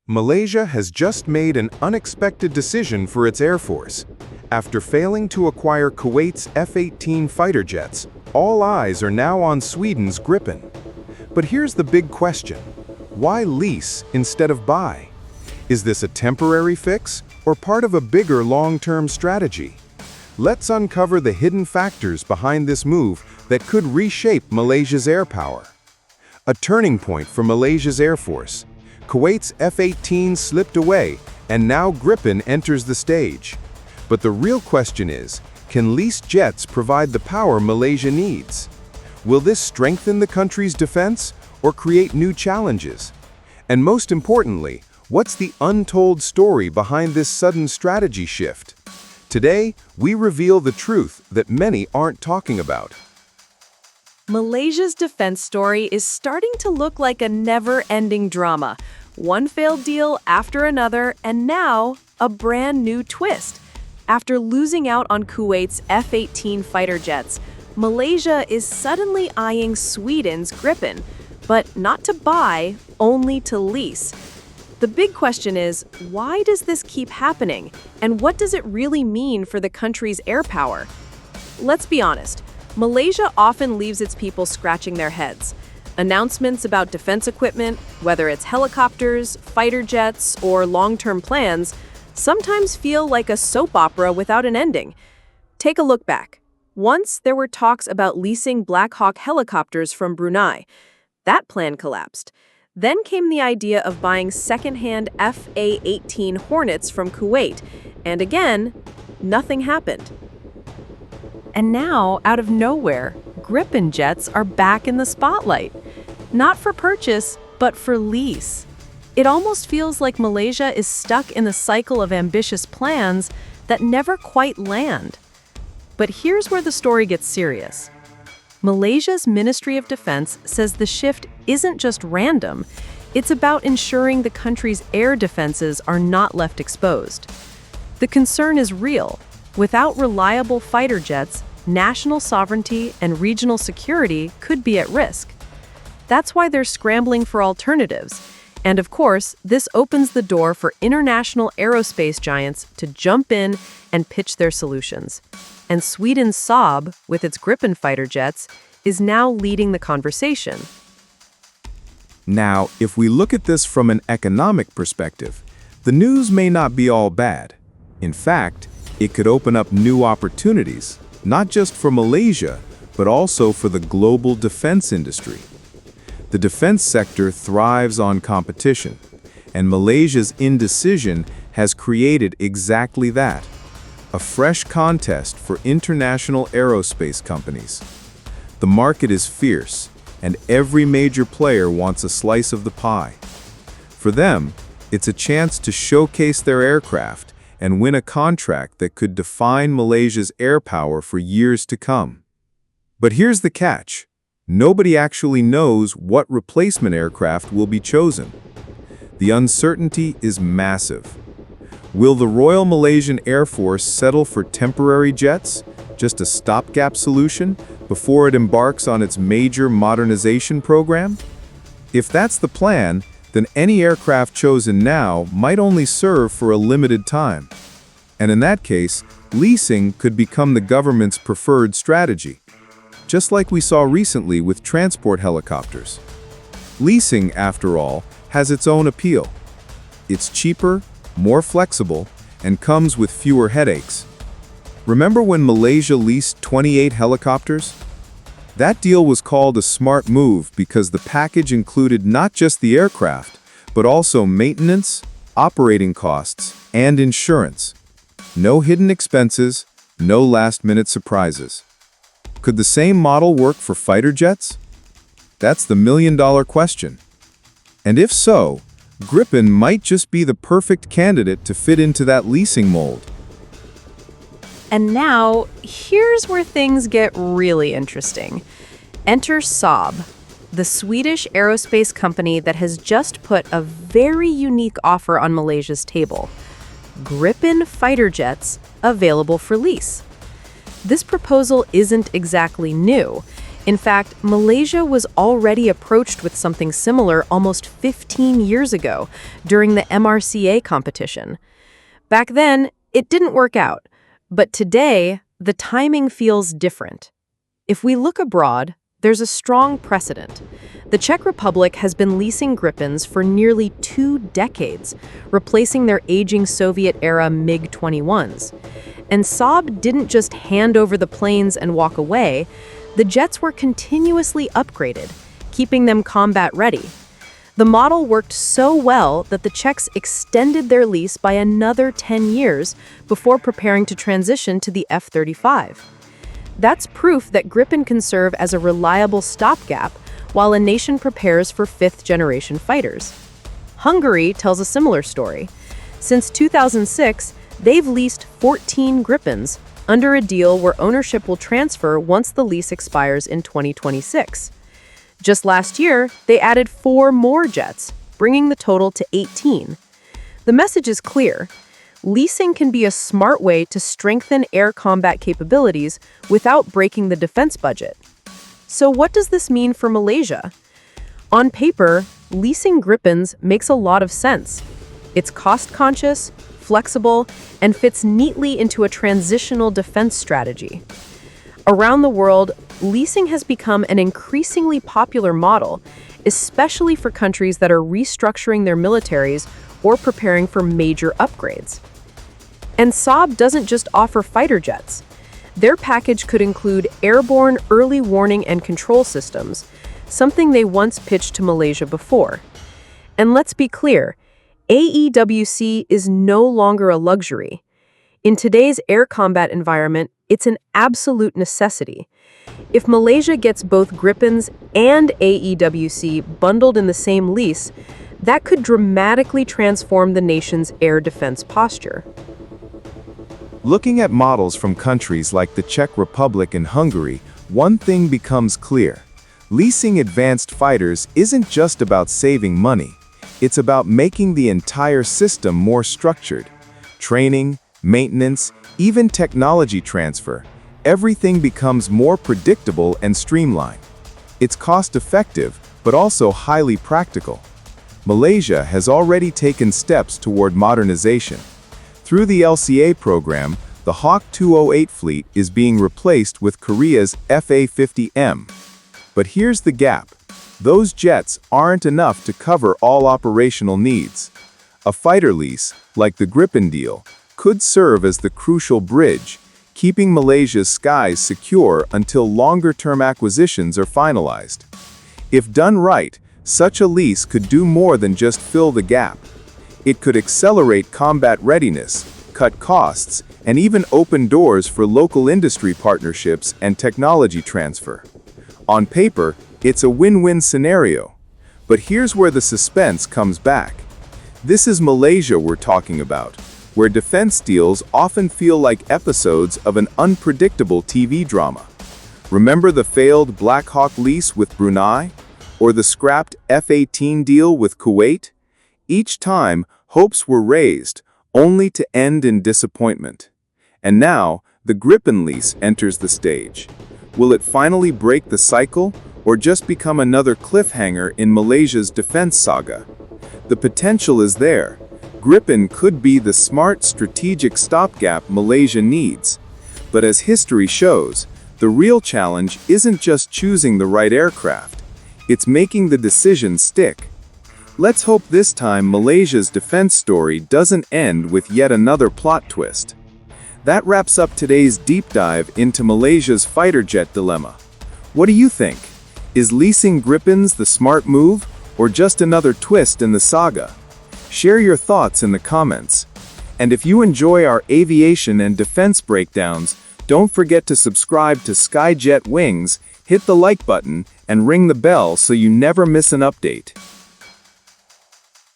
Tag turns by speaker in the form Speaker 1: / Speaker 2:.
Speaker 1: Malaysia has just made an unexpected decision for its Air Force. After failing to acquire Kuwait's F-18 fighter jets, all eyes are now on Sweden's Gripen. But here's the big question. Why lease instead of buy? Is this a temporary fix or part of a bigger long-term strategy? Let's uncover the hidden factors behind this move that could reshape Malaysia's air power. A turning point for Malaysia's Air Force. Kuwait's F-18 slipped away, and now Gripen enters the stage. But the real question is, can leased jets provide the power Malaysia needs? Will this strengthen the country's defense or create new challenges? And most importantly, what's the untold story behind this sudden strategy shift? Today, we reveal the truth that many aren't talking about.
Speaker 2: Malaysia's defense story is starting to look like a never-ending drama. One failed deal after another, and now a brand new twist. After losing out on Kuwait's F-18 fighter jets, Malaysia is suddenly eyeing Sweden's Gripen, but not to buy, only to lease. The big question is, why does this keep happening, and what does it really mean for the country's air power? Let's be honest. Malaysia often leaves its people scratching their heads. Announcements about defense equipment, whether it's helicopters, fighter jets, or long-term plans, sometimes feel like a soap opera without an ending. Take a look back. Once there were talks about leasing Black Hawk helicopters from Brunei. That plan collapsed. Then came the idea of buying second-hand F/A-18 Hornets from Kuwait, and again, nothing happened. And now, out of nowhere, Gripen jets are back in the spotlight. Not for purchase, but for lease. It almost feels like Malaysia is stuck in the cycle of ambitious plans that never quite land. But here's where the story gets serious. Malaysia's Ministry of Defense says the shift isn't just random, it's about ensuring the country's air defenses are not left exposed. The concern is real. Without reliable fighter jets, national sovereignty and regional security could be at risk. That's why they're scrambling for alternatives. And of course, this opens the door for international aerospace giants to jump in and pitch their solutions. And Sweden's Saab, with its Gripen fighter jets, is now leading the conversation.
Speaker 1: Now, if we look at this from an economic perspective, the news may not be all bad. In fact, it could open up new opportunities, not just for Malaysia, but also for the global defense industry. The defense sector thrives on competition, and Malaysia's indecision has created exactly that, a fresh contest for international aerospace companies. The market is fierce, and every major player wants a slice of the pie. For them, it's a chance to showcase their aircraft and win a contract that could define Malaysia's air power for years to come. But here's the catch. Nobody actually knows what replacement aircraft will be chosen. The uncertainty is massive. Will the Royal Malaysian Air Force settle for temporary jets, just a stopgap solution, before it embarks on its major modernization program? If that's the plan, then any aircraft chosen now might only serve for a limited time. And in that case, leasing could become the government's preferred strategy, just like we saw recently with transport helicopters. Leasing, after all, has its own appeal. It's cheaper, more flexible, and comes with fewer headaches. Remember when Malaysia leased 28 helicopters? That deal was called a smart move because the package included not just the aircraft, but also maintenance, operating costs, and insurance. No hidden expenses, no last-minute surprises. Could the same model work for fighter jets? That's the million-dollar question. And if so, Gripen might just be the perfect candidate to fit into that leasing mold.
Speaker 2: And now, here's where things get really interesting. Enter Saab, the Swedish aerospace company that has just put a very unique offer on Malaysia's table. Gripen fighter jets available for lease. This proposal isn't exactly new. In fact, Malaysia was already approached with something similar almost 15 years ago during the MRCA competition. Back then, it didn't work out, but today, the timing feels different. If we look abroad, there's a strong precedent. The Czech Republic has been leasing Gripens for nearly 2 decades, replacing their aging Soviet-era MiG-21s. And Saab didn't just hand over the planes and walk away. The jets were continuously upgraded, keeping them combat-ready. The model worked so well that the Czechs extended their lease by another 10 years before preparing to transition to the F-35. That's proof that Gripen can serve as a reliable stopgap while a nation prepares for fifth-generation fighters. Hungary tells a similar story. Since 2006, they've leased 14 Gripens under a deal where ownership will transfer once the lease expires in 2026. Just last year, they added 4 more jets, bringing the total to 18. The message is clear. Leasing can be a smart way to strengthen air combat capabilities without breaking the defense budget. So what does this mean for Malaysia? On paper, leasing Gripens makes a lot of sense. It's cost-conscious, flexible, and fits neatly into a transitional defense strategy. Around the world, leasing has become an increasingly popular model, especially for countries that are restructuring their militaries or preparing for major upgrades. And Saab doesn't just offer fighter jets. Their package could include airborne early warning and control systems, something they once pitched to Malaysia before. And let's be clear, AEW&C is no longer a luxury. In today's air combat environment, it's an absolute necessity. If Malaysia gets both Gripens and AEW&C bundled in the same lease, that could dramatically transform the nation's air defense posture.
Speaker 1: Looking at models from countries like the Czech Republic and Hungary, one thing becomes clear. Leasing advanced fighters isn't just about saving money. It's about making the entire system more structured. Training, maintenance, even technology transfer, everything becomes more predictable and streamlined. It's cost-effective, but also highly practical. Malaysia has already taken steps toward modernization. Through the LCA program, the Hawk 208 fleet is being replaced with Korea's FA-50M. But here's the gap. Those jets aren't enough to cover all operational needs. A fighter lease, like the Gripen deal, could serve as the crucial bridge, keeping Malaysia's skies secure until longer-term acquisitions are finalized. If done right, such a lease could do more than just fill the gap. It could accelerate combat readiness, cut costs, and even open doors for local industry partnerships and technology transfer. On paper, it's a win-win scenario. But here's where the suspense comes back. This is Malaysia we're talking about, where defense deals often feel like episodes of an unpredictable TV drama. Remember the failed Black Hawk lease with Brunei? Or the scrapped F-18 deal with Kuwait? Each time, hopes were raised, only to end in disappointment. And now, the Gripen lease enters the stage. Will it finally break the cycle, or just become another cliffhanger in Malaysia's defense saga? The potential is there. Gripen could be the smart strategic stopgap Malaysia needs. But as history shows, the real challenge isn't just choosing the right aircraft. It's making the decision stick. Let's hope this time Malaysia's defense story doesn't end with yet another plot twist. That wraps up today's deep dive into Malaysia's fighter jet dilemma. What do you think? Is leasing Gripens the smart move, or just another twist in the saga? Share your thoughts in the comments. And if you enjoy our aviation and defense breakdowns, don't forget to subscribe to Skyjet Wings, hit the like button, and ring the bell so you never miss an update.